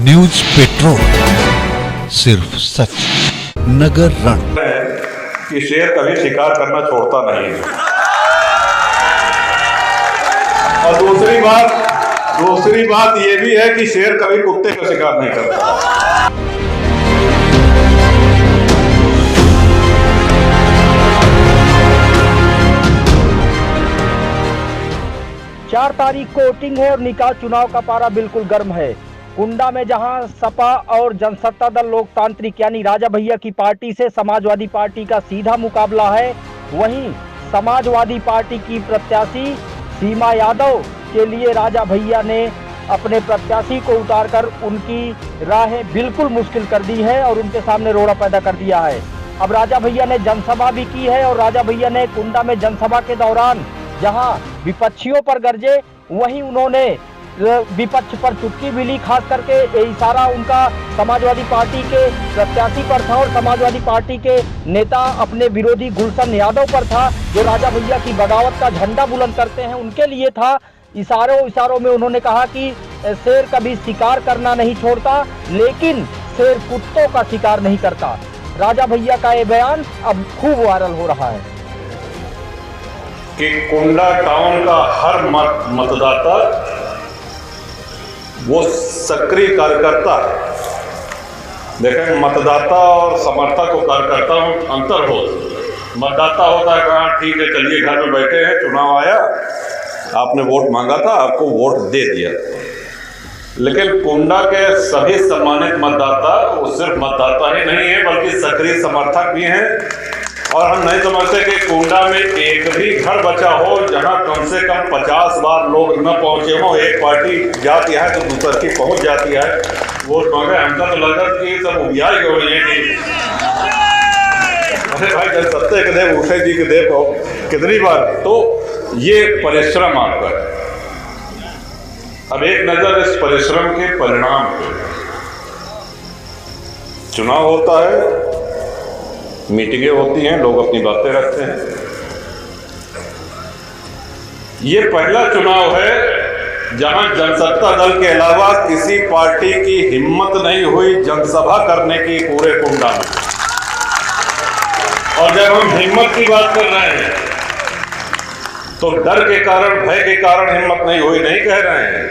News petrol, सिर्फ सच। नगर रण कि शेर कभी शिकार करना छोड़ता नहीं है। और दूसरी बात ये भी है कि शेर कभी कुत्ते का शिकार नहीं करता। 4 तारीख को वोटिंग है और निकाय चुनाव का पारा बिल्कुल गर्म है। कुंडा में जहां सपा और जनसत्ता दल लोकतांत्रिक यानी राजा भैया की पार्टी से समाजवादी पार्टी का सीधा मुकाबला है, वहीं समाजवादी पार्टी की प्रत्याशी सीमा यादव के लिए राजा भैया ने अपने प्रत्याशी को उतारकर उनकी राहें बिल्कुल मुश्किल कर दी है और उनके सामने रोड़ा पैदा कर दिया है। अब राजा भैया ने जनसभा भी की है और राजा भैया ने कुंडा में जनसभा के दौरान जहां विपक्षियों पर गरजे, वहीं उन्होंने विपक्ष पर चुटकी भी ली। खास करके इशारा उनका समाजवादी पार्टी के प्रत्याशी पर था और समाजवादी पार्टी के नेता अपने विरोधी गुलशन यादव पर था, जो राजा भैया की बगावत का झंडा बुलंद करते हैं, उनके लिए था। इशारों में उन्होंने कहा कि शेर कभी शिकार करना नहीं छोड़ता, लेकिन शेर कुत्तों का शिकार नहीं करता। राजा भैया का ये बयान अब खूब वायरल हो रहा है कि कुंडा टाउन का हर मतदाता वो सक्रिय कार्यकर्ता है। देखें, मतदाता और समर्थक और कार्यकर्ता में अंतर हो। मतदाता होता है कहा ठीक है चलिए घर में बैठे हैं, चुनाव आया, आपने वोट मांगा था, आपको वोट दे दिया। लेकिन कुंडा के सभी सम्मानित मतदाता वो सिर्फ मतदाता ही नहीं है बल्कि सक्रिय समर्थक भी हैं। और हम नहीं समझते कि कुंडा में एक भी घर बचा हो जहां कम से कम 50 बार लोग न पहुंचे हों। एक पार्टी जाती है तो दूसर की पहुंच जाती है वोट मांगे। हमका तो लगा कि सब उबियाई हो रही है कि अरे भाई जब सत्य के देव उषा जी के देव हो कितनी बार। तो ये परिश्रम आपका है। अब एक नजर इस परिश्रम के परिणाम पे। चुनाव होता है, मीटिंगें होती हैं, लोग अपनी बातें रखते हैं। ये पहला चुनाव है जहां जनसत्ता दल के अलावा किसी पार्टी की हिम्मत नहीं हुई जनसभा करने की पूरे कुंडा में। और जब हम हिम्मत की बात कर रहे हैं तो डर के कारण, भय के कारण हिम्मत नहीं हुई नहीं कह रहे हैं।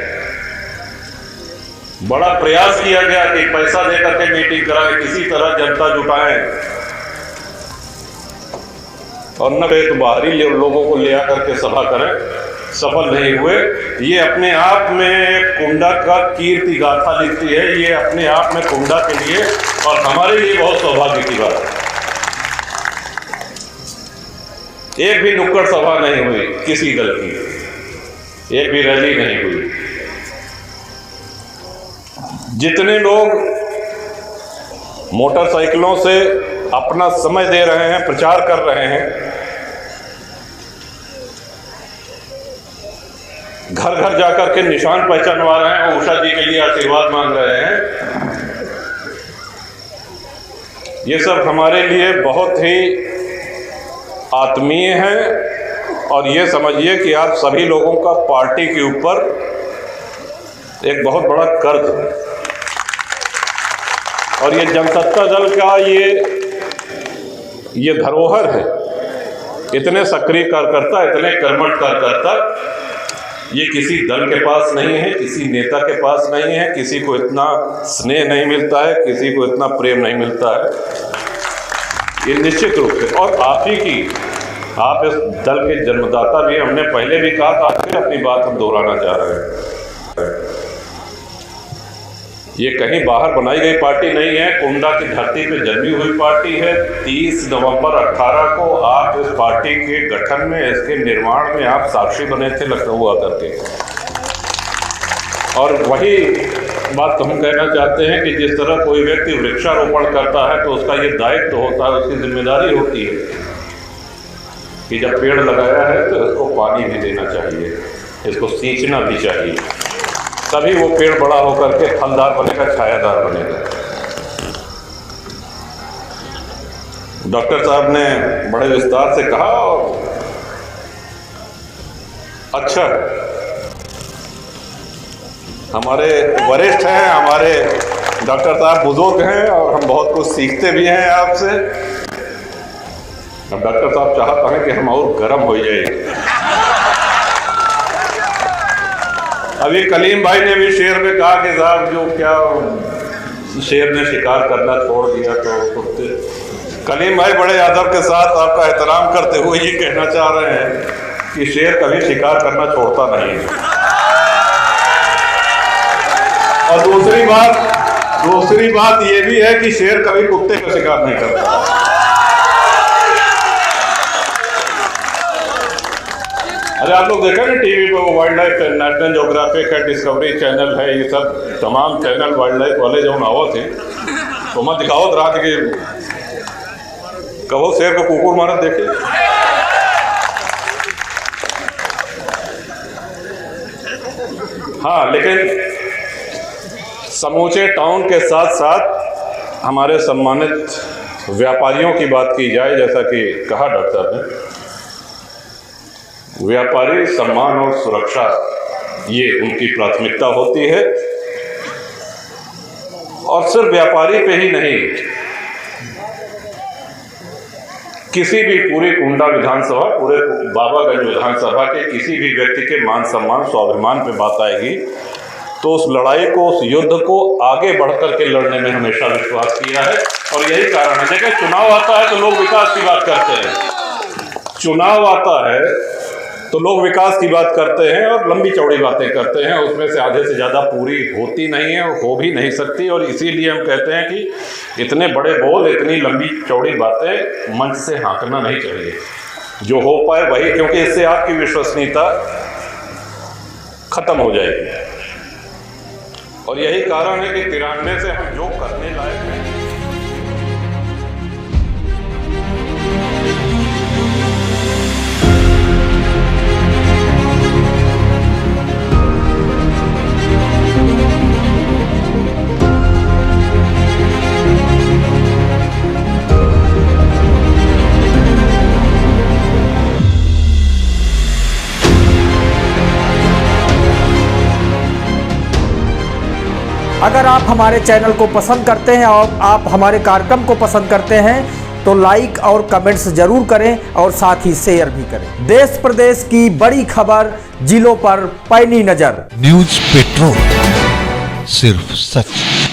बड़ा प्रयास किया गया कि पैसा देकर के मीटिंग कराएं, किसी तरह जनता जुटाएं और न तो बाहरी लोगों को ले आकर के सभा करें, सफल नहीं हुए। ये अपने आप में कुंडा का कीर्ति गाथा लिखती है। ये अपने आप में कुंडा के लिए और हमारे लिए बहुत सौभाग्य की बात है। एक भी नुक्कड़ सभा नहीं हुई किसी दल की, एक भी रैली नहीं हुई। जितने लोग मोटरसाइकिलों से अपना समय दे रहे हैं, प्रचार कर रहे हैं, घर घर जाकर के निशान पहचानवा रहे हैं, उषा जी के लिए आशीर्वाद मांग रहे हैं, ये सब हमारे लिए बहुत ही आत्मीय है। और ये समझिए कि आप सभी लोगों का पार्टी के ऊपर एक बहुत बड़ा कर्ज है। और ये जनसत्ता दल का ये धरोहर है। इतने सक्रिय कार्यकर्ता, इतने कर्मठ कार्यकर्ता ये किसी दल के पास नहीं है, किसी नेता के पास नहीं है। किसी को इतना स्नेह नहीं मिलता है, किसी को इतना प्रेम नहीं मिलता है। ये निश्चित रूप से और आप ही की, आप इस दल के जन्मदाता भी। हमने पहले भी कहा था, फिर अपनी बात हम दोहराना चाह रहे हैं। ये कहीं बाहर बनाई गई पार्टी नहीं है, कुंडा की धरती पे जन्मी हुई पार्टी है। 30 नवंबर 18 को आप इस पार्टी के गठन में, इसके निर्माण में आप साक्षी बने थे लखनऊ आकर के। और वही बात हम कहना चाहते हैं कि जिस तरह कोई व्यक्ति वृक्षारोपण करता है तो उसका ये दायित्व होता है, उसकी जिम्मेदारी होती है कि जब पेड़ लगाया है तो इसको पानी भी देना चाहिए, इसको सींचना भी चाहिए, तभी वो पेड़ बड़ा होकर के फलदार बनेगा, छायादार बनेगा। डॉक्टर साहब ने बड़े विस्तार से कहा और अच्छा हमारे वरिष्ठ हैं, हमारे डॉक्टर साहब बुजुर्ग हैं और हम बहुत कुछ सीखते भी हैं आपसे। अब डॉक्टर साहब चाहते हैं कि हम और गर्म हो जाए। अभी कलीम भाई ने भी शेर में कहा कि साहब जो क्या शेर ने शिकार करना छोड़ दिया तो कुत्ते। कलीम भाई बड़े आदर के साथ आपका एहतराम करते हुए ये कहना चाह रहे हैं कि शेर कभी शिकार करना छोड़ता नहीं है। और दूसरी बात ये भी है कि शेर कभी कुत्ते का शिकार नहीं करता। अरे आप लोग देखा ना टीवी पे वो वाइल्ड लाइफ, नेशनल ज्योग्राफिक है, डिस्कवरी चैनल है, ये सब तमाम चैनल वाइल्ड लाइफ वाले जो आवा थे तो मैं दिखावत रहा था कि कहो शेर को कुकुर मारत देखे। हाँ, लेकिन समूचे टाउन के साथ साथ हमारे सम्मानित व्यापारियों की बात की जाए, जैसा कि कहा डॉक्टर साहब ने, व्यापारी सम्मान और सुरक्षा ये उनकी प्राथमिकता होती है। और सिर्फ व्यापारी पे ही नहीं, किसी भी पूरी कुंडा विधानसभा, पूरे बाबागंज विधानसभा के किसी भी व्यक्ति के मान सम्मान स्वाभिमान पे बात आएगी तो उस लड़ाई को, उस युद्ध को आगे बढ़कर के लड़ने में हमेशा विश्वास किया है। और यही कारण है, देखिए चुनाव आता है तो लोग विकास की बात करते हैं, चुनाव आता है तो लोग विकास की बात करते हैं और लंबी चौड़ी बातें करते हैं, उसमें से आधे से ज़्यादा पूरी होती नहीं है, हो भी नहीं सकती। और इसीलिए हम कहते हैं कि इतने बड़े बोल, इतनी लंबी चौड़ी बातें मंच से हाँकना नहीं चाहिए। जो हो पाए वही, क्योंकि इससे आपकी विश्वसनीयता खत्म हो जाएगी। और यही कारण है कि 93 से हम जो करने लायक हैं। अगर आप हमारे चैनल को पसंद करते हैं और आप हमारे कार्यक्रम को पसंद करते हैं तो लाइक और कमेंट्स जरूर करें और साथ ही शेयर भी करें। देश प्रदेश की बड़ी खबर जिलों पर पैनी नजर। न्यूज पेट्रोल, सिर्फ सच।